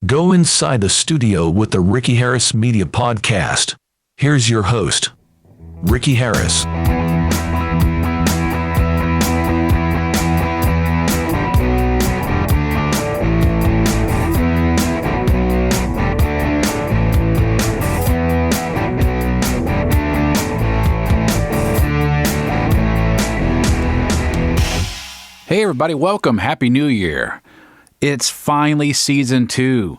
Go inside the studio with the Ricky Harris Media Podcast. Here's your host, Ricky Harris. Hey everybody, welcome. Happy New Year. It's finally season 2.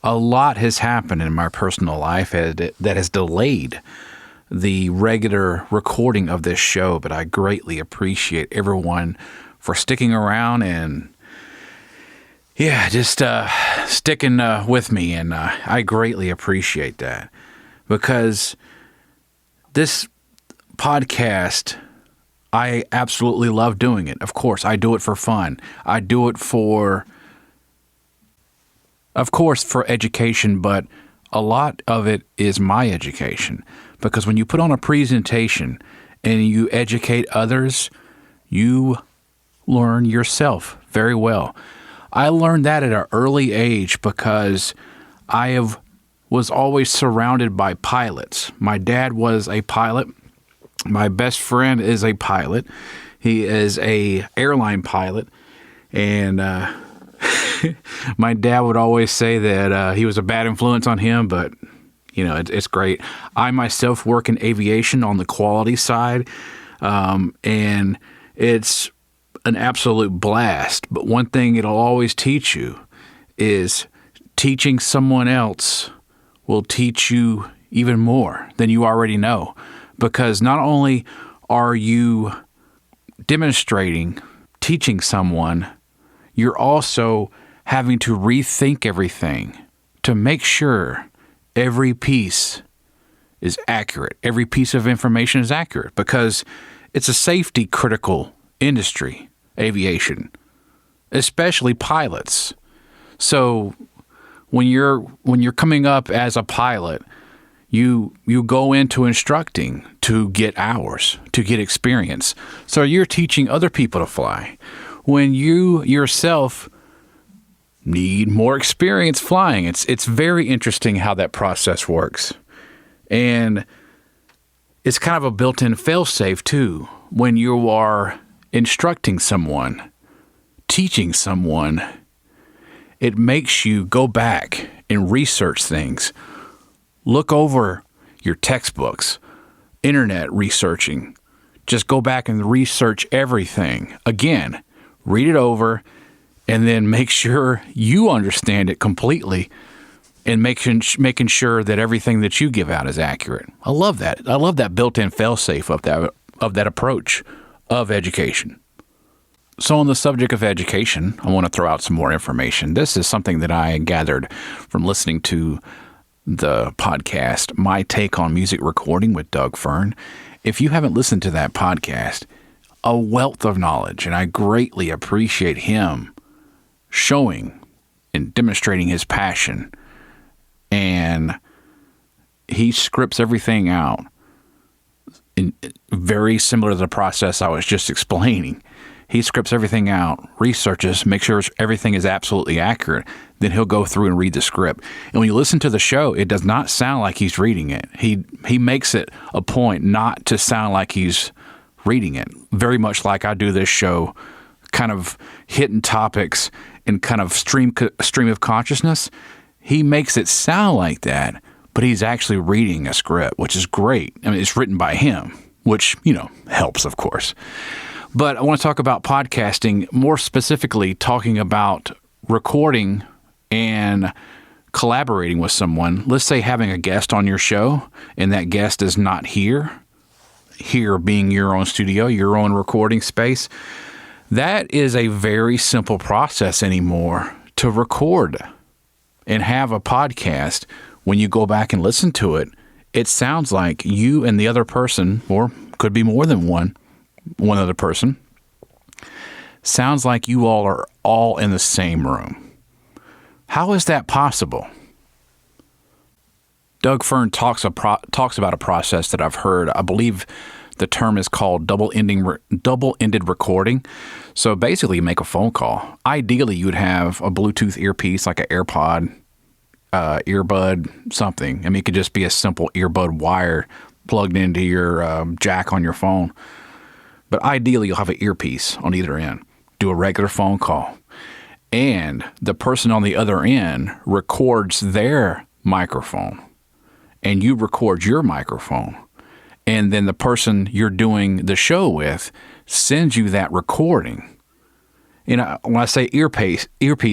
A lot has happened in my personal life that has delayed the regular recording of this show, but I greatly appreciate everyone for sticking around and just sticking with me, and I greatly appreciate that because this podcast, I absolutely love doing it. Of course, I do it for fun. I do it for education, but a lot of it is my education. Because when you put on a presentation and you educate others, you learn yourself very well. I learned that at an early age because I was always surrounded by pilots. My dad was a pilot. My best friend is a pilot. He is a airline pilot, and my dad would always say that he was a bad influence on him, but it's great. I myself work in aviation on the quality side, and it's an absolute blast. But one thing it'll always teach you is teaching someone else will teach you even more than you already know. Because not only are you demonstrating, teaching someone, you're also having to rethink everything to make sure every piece is accurate. Every piece of information is accurate because it's a safety critical industry, aviation, especially pilots. So when you're coming up as a pilot, you go into instructing to get hours, to get experience. So you're teaching other people to fly. When you yourself need more experience flying, it's very interesting how that process works. And it's kind of a built-in fail-safe too. When you are instructing someone, teaching someone, it makes you go back and research things. Look over your textbooks, internet researching. Just go back and research everything. Again, read it over and then make sure you understand it completely and making sure that everything that you give out is accurate. I love that. I love that built-in fail-safe of that approach of education. So on the subject of education, I want to throw out some more information. This is something that I gathered from listening to the podcast, My Take on Music Recording with Doug Fern. If you haven't listened to that podcast, a wealth of knowledge, and I greatly appreciate him showing and demonstrating his passion. And he scripts everything out in very similar to the process I was just explaining. He scripts everything out, researches, makes sure everything is absolutely accurate. Then he'll go through and read the script. And when you listen to the show, it does not sound like he's reading it. He makes it a point not to sound like he's reading it. Very much like I do this show, kind of hitting topics in kind of stream of consciousness. He makes it sound like that, but he's actually reading a script, which is great. I mean, it's written by him, which, helps, of course. But I want to talk about podcasting, more specifically talking about recording and collaborating with someone. Let's say having a guest on your show and that guest is not here being your own studio, your own recording space. That is a very simple process anymore to record and have a podcast. When you go back and listen to it, it sounds like you and the other person, or could be more than one other person, sounds like you all are all in the same room. How is that possible? Doug Fern talks about a process that I've heard. I believe the term is called double-ended recording. So basically, you make a phone call. Ideally, you would have a Bluetooth earpiece like an AirPod earbud something. I mean, it could just be a simple earbud wire plugged into your jack on your phone. But ideally, you'll have an earpiece on either end. Do a regular phone call. And the person on the other end records their microphone. And you record your microphone. And then the person you're doing the show with sends you that recording. You know, when I say earpiece,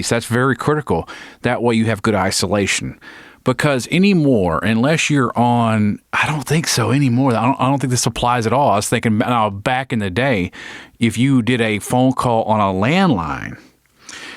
that's very critical. That way you have good isolation. Because anymore, unless you're on, I don't think so anymore. I don't think this applies at all. I was thinking back in the day, if you did a phone call on a landline,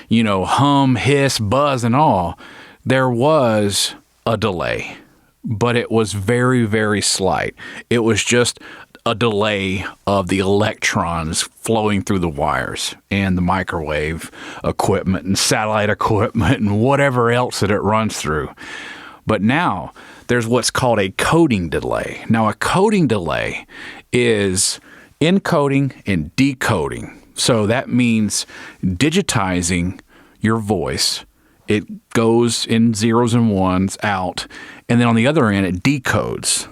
you know, hum, hiss, buzz, and all, there was a delay. But it was very, very slight. It was just a delay of the electrons flowing through the wires and the microwave equipment and satellite equipment and whatever else that it runs through. But now there's what's called a coding delay. Now, a coding delay is encoding and decoding. So that means digitizing your voice. It goes in zeros and ones out, and then on the other end, it decodes.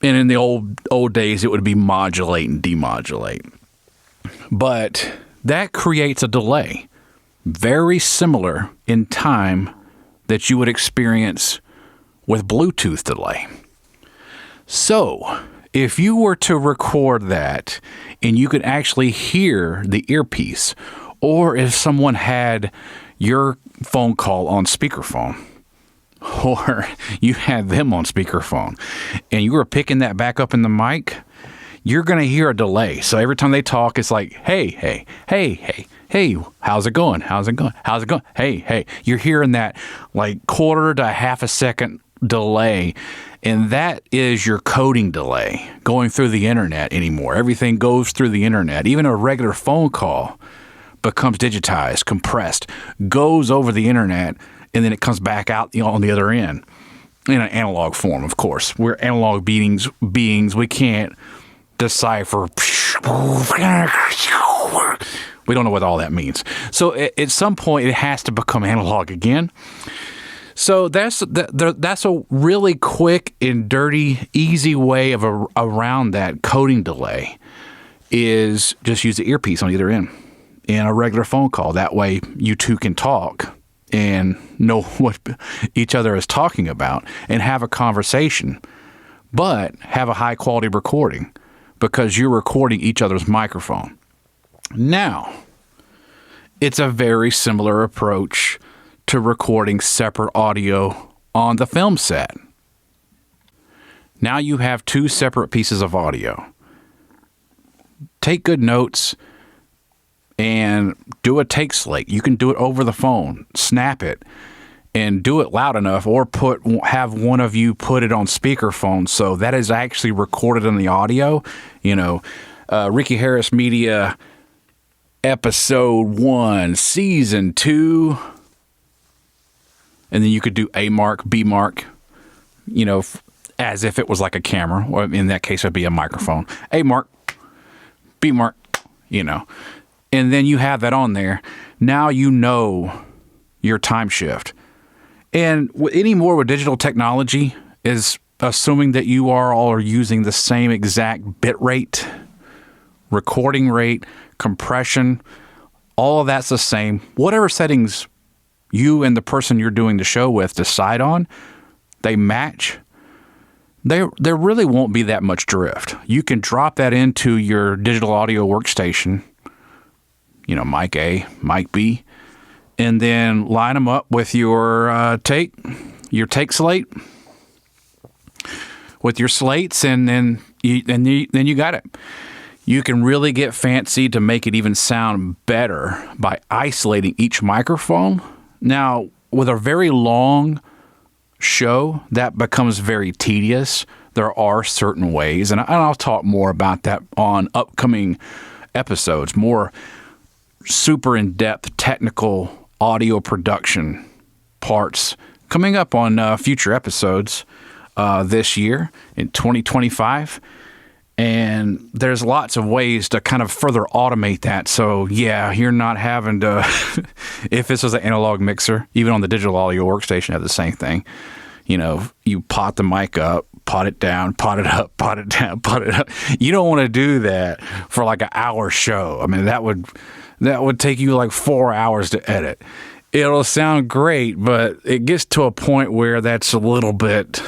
And in the old days, it would be modulate and demodulate. But that creates a delay, very similar in time that you would experience with Bluetooth delay. So, if you were to record that and you could actually hear the earpiece, or if someone had your phone call on speakerphone, or you had them on speakerphone, and you were picking that back up in the mic, you're going to hear a delay. So every time they talk, it's like, hey, how's it going? Hey. You're hearing that like quarter to half a second delay. And that is your coding delay going through the internet anymore. Everything goes through the internet. Even a regular phone call becomes digitized, compressed, goes over the internet, and then it comes back out, you know, on the other end in an analog form, of course. We're analog beings. We can't decipher. We don't know what all that means. So at some point, it has to become analog again. So that's a really quick and dirty, easy way of around that coding delay is just use the earpiece on either end in a regular phone call. That way you two can talk and know what each other is talking about and have a conversation, but have a high quality recording because you're recording each other's microphone. Now, it's a very similar approach to recording separate audio on the film set. Now you have two separate pieces of audio. Take good notes and do a take slate. You can do it over the phone, snap it, and do it loud enough, or have one of you put it on speakerphone so that is actually recorded in the audio. You know, Ricky Harris Media, Episode 1, Season 2, and then you could do A mark, B mark, you know, as if it was like a camera, or in that case, it'd be a microphone. A mark, B mark, you know. And then you have that on there. Now you know your time shift. And anymore with digital technology is assuming that you all are using the same exact bit rate, recording rate, compression, all of that's the same. Whatever settings you and the person you're doing the show with decide on, they match. There really won't be that much drift. You can drop that into your digital audio workstation, you know, mic A, mic B, and then line them up with your take slate, with your slates, and then you got it. You can really get fancy to make it even sound better by isolating each microphone. Now, with a very long show, that becomes very tedious. There are certain ways, and I'll talk more about that on upcoming episodes, more super in-depth technical audio production parts coming up on future episodes this year in 2025. And there's lots of ways to kind of further automate that. So, yeah, you're not having to If this was an analog mixer, even on the digital audio workstation, I have the same thing. You know, you pot the mic up, pot it down, pot it up, pot it down, pot it up. You don't want to do that for like an hour show. I mean, that would take you like 4 hours to edit. It'll sound great, but it gets to a point where it's a little bit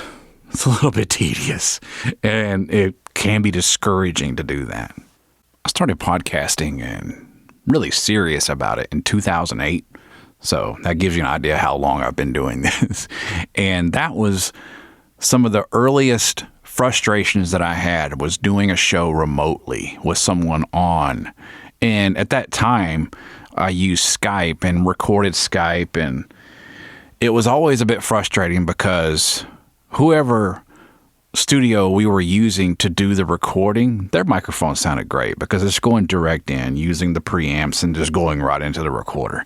tedious, and it can be discouraging to do that. I started podcasting and really serious about it in 2008. So that gives you an idea how long I've been doing this. And that was some of the earliest frustrations that I had, was doing a show remotely with someone on. And at that time, I used Skype and recorded Skype. And it was always a bit frustrating because whoever studio we were using to do the recording, their microphone sounded great because it's going direct in using the preamps and just going right into the recorder.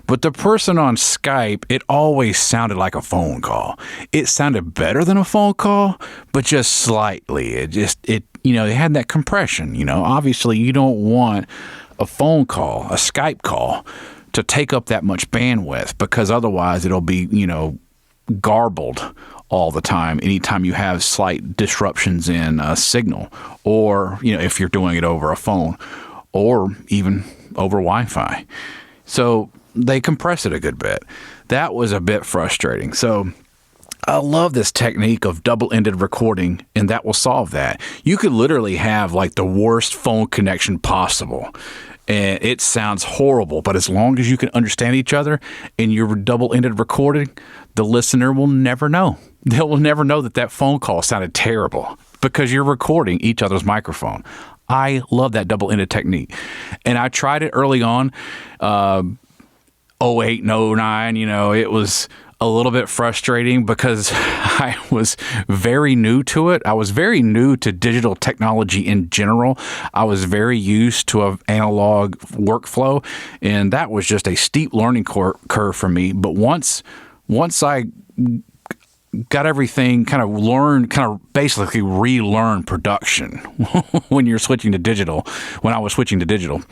But the person on Skype, it always sounded like a phone call. It sounded better than a phone call, but just slightly. It had that compression. Obviously you don't want a phone call, a Skype call, to take up that much bandwidth, because otherwise it'll be, garbled all the time anytime you have slight disruptions in a signal, or if you're doing it over a phone or even over Wi-Fi. So they compress it a good bit. That was a bit frustrating. So I love this technique of double-ended recording, and that will solve that. You could literally have like the worst phone connection possible, and it sounds horrible, but as long as you can understand each other and you're double-ended recording, the listener will never know. They will never know that phone call sounded terrible because you're recording each other's microphone. I love that double-ended technique. And I tried it early on, 08 and 09, it was a little bit frustrating because I was very new to it. I was very new to digital technology in general. I was very used to an analog workflow, and that was just a steep learning curve for me. But once I got everything kind of basically relearn production when you're switching to digital, when I was switching to digital,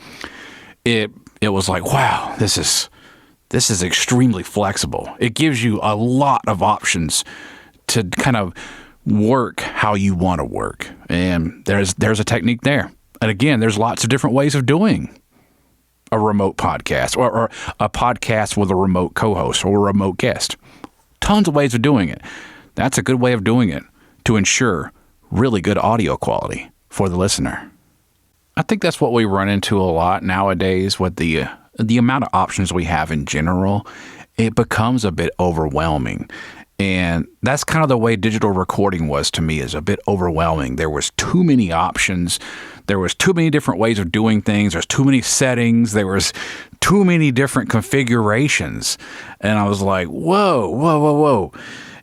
it was like, wow, this is extremely flexible. It gives you a lot of options to kind of work how you want to work. And there's a technique there. And again, there's lots of different ways of doing a remote podcast, or a podcast with a remote co-host or a remote guest. Tons of ways of doing it. That's a good way of doing it to ensure really good audio quality for the listener. I think that's what we run into a lot nowadays with the amount of options we have in general. It becomes a bit overwhelming. And that's kind of the way digital recording was to me, is a bit overwhelming. There was too many options. There was too many different ways of doing things. There's too many settings. There was too many different configurations. And I was like, whoa.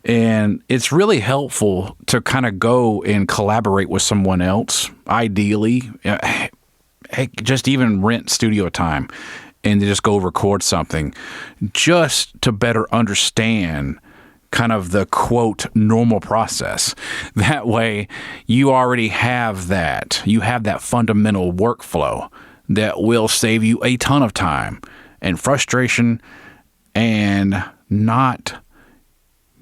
And it's really helpful to kind of go and collaborate with someone else, ideally. Just even rent studio time and just go record something just to better understand kind of the quote normal process. That way you already have that. You have that fundamental workflow that will save you a ton of time and frustration, and not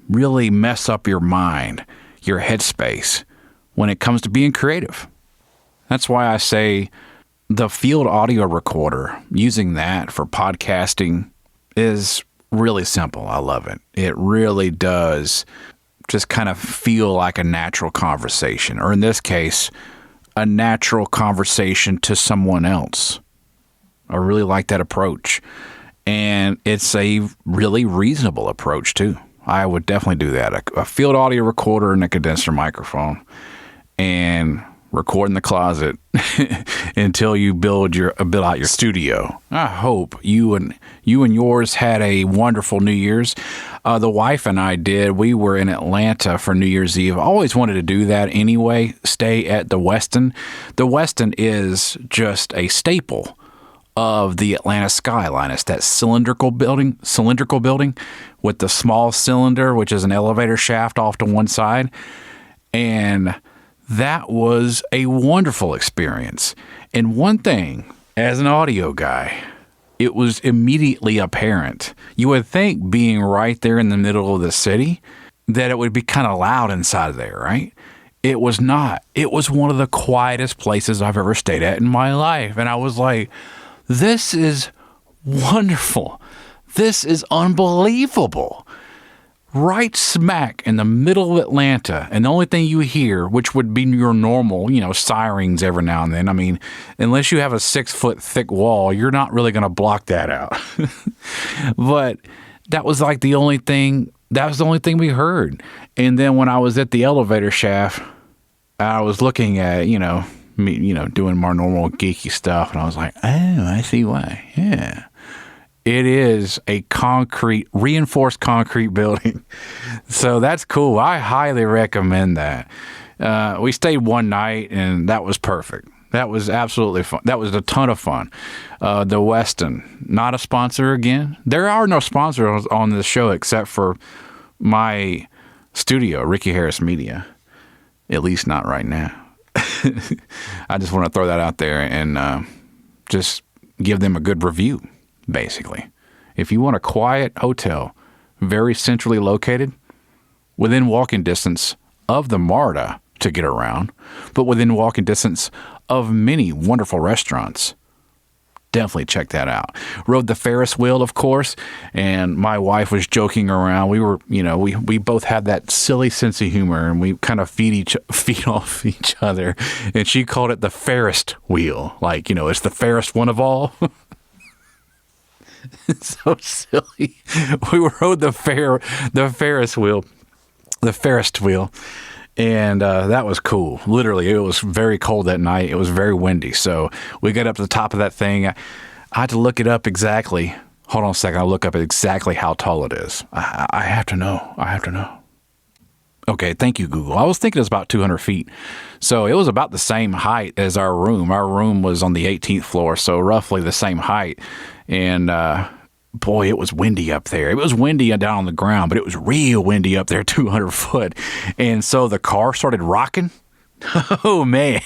really mess up your mind, your headspace when it comes to being creative. That's why I say the field audio recorder, using that for podcasting, is really simple. I love it. It really does just kind of feel like a natural conversation, or in this case, a natural conversation to someone else. I really like that approach. And it's a really reasonable approach too. I would definitely do that. A field audio recorder and a condenser microphone, and record in the closet until you build out your studio. I hope you and yours had a wonderful New Year's. The wife and I did. We were in Atlanta for New Year's Eve. I always wanted to do that anyway, stay at the Westin. The Westin is just a staple of the Atlanta skyline. It's that cylindrical building with the small cylinder, which is an elevator shaft off to one side. And that was a wonderful experience. And one thing, as an audio guy, it was immediately apparent. You would think, being right there in the middle of the city, that it would be kind of loud inside there, right? It was not. It was one of the quietest places I've ever stayed at in my life. And I was like, this is wonderful. This is unbelievable. Right smack in the middle of Atlanta. And the only thing you hear, which would be your normal, sirens every now and then. I mean, unless you have a 6-foot thick wall, you're not really going to block that out. But that was like the only thing. That was the only thing we heard. And then when I was at the elevator shaft, I was looking at, me, doing my normal geeky stuff. And I was like, oh, I see why. Yeah. It is a reinforced concrete building. So that's cool. I highly recommend that. We stayed one night and that was perfect. That was absolutely fun. That was a ton of fun. The Westin, not a sponsor again. There are no sponsors on this show except for my studio, Ricky Harris Media. At least not right now. I just want to throw that out there and just give them a good review, basically. If you want a quiet hotel, very centrally located, within walking distance of the MARTA to get around, but within walking distance of many wonderful restaurants, definitely check that out. Rode the Ferris wheel, of course, and my wife was joking around. We were, we both had that silly sense of humor, and we kind of feed off each other. And she called it the Ferris wheel, like it's the fairest one of all. It's so silly. We rode the Ferris wheel, and that was cool. Literally, it was very cold that night. It was very windy. So we got up to the top of that thing. I had to look it up exactly. Hold on a second. I'll look up exactly how tall it is. I have to know. Okay, thank you, Google. I was thinking it was about 200 feet. So it was about the same height as our room. Our room was on the 18th floor, so roughly the same height. And boy, it was windy up there. It was windy down on the ground, but it was real windy up there, 200 foot. And so the car started rocking. Oh, man.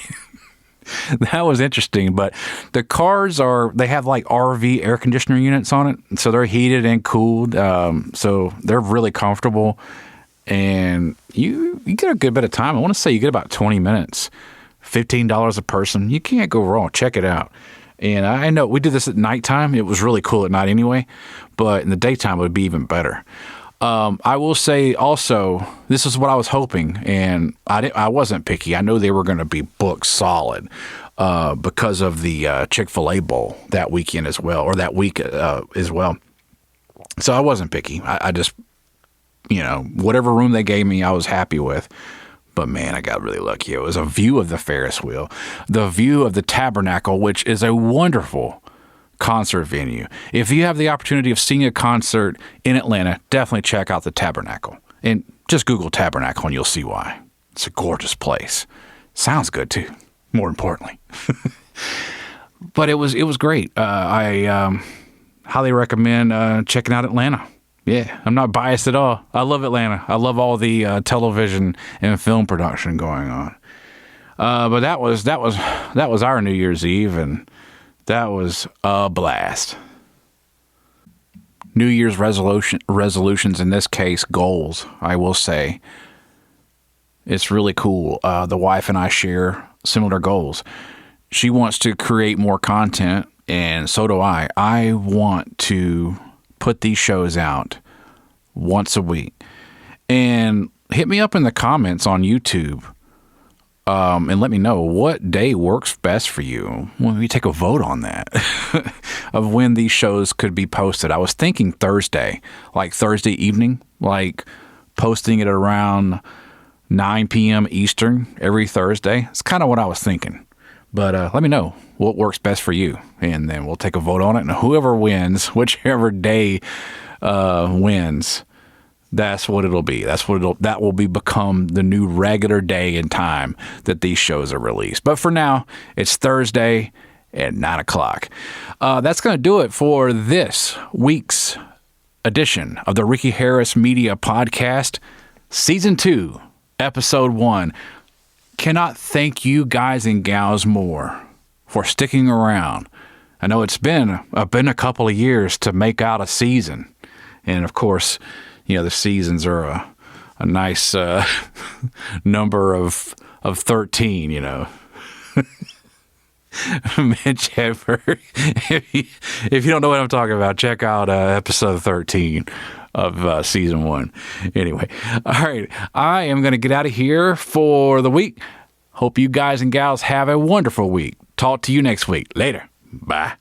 That was interesting. But the cars they have like RV air conditioner units on it. So they're heated and cooled. So they're really comfortable. And you get a good bit of time. I want to say you get about 20 minutes, $15 a person. You can't go wrong. Check it out. And I know we did this at nighttime. It was really cool at night anyway, but in the daytime it would be even better. I will say also, this is what I was hoping, and I wasn't picky. I know they were going to be booked solid because of the Chick-fil-A Bowl that weekend as well, or that week as well. So I wasn't picky. I just, whatever room they gave me, I was happy with. But man, I got really lucky. It was a view of the Ferris wheel, the view of the Tabernacle, which is a wonderful concert venue. If you have the opportunity of seeing a concert in Atlanta, definitely check out the Tabernacle. And just Google Tabernacle and you'll see why. It's a gorgeous place. Sounds good too, more importantly. But it was great. I highly recommend checking out Atlanta. Yeah, I'm not biased at all. I love Atlanta. I love all the television and film production going on. But that was our New Year's Eve, and that was a blast. New Year's resolutions, in this case, goals, I will say. It's really cool. The wife and I share similar goals. She wants to create more content, and so do I. I want to put these shows out once a week. And hit me up in the comments on YouTube and let me know what day works best for you. Well, we take a vote on that of when these shows could be posted. I was thinking Thursday, like Thursday evening, like posting it around 9 p.m. Eastern every Thursday. It's kind of what I was thinking. But let me know what works best for you, and then we'll take a vote on it. And whoever wins, whichever day wins, that's what it'll be. That will become the new regular day and time that these shows are released. But for now, it's Thursday at 9 o'clock. That's going to do it for this week's edition of the Ricky Harris Media Podcast, Season 2, Episode 1. Cannot thank you guys and gals more for sticking around I know it's been a couple of years to make out a season. And of course, the seasons are a nice number of 13, Mitch Hedberg. If you don't know what I'm talking about, check out episode 13 of season 1. Anyway, all right, I am going to get out of here for the week. Hope you guys and gals have a wonderful week. Talk to you next week. Later. Bye.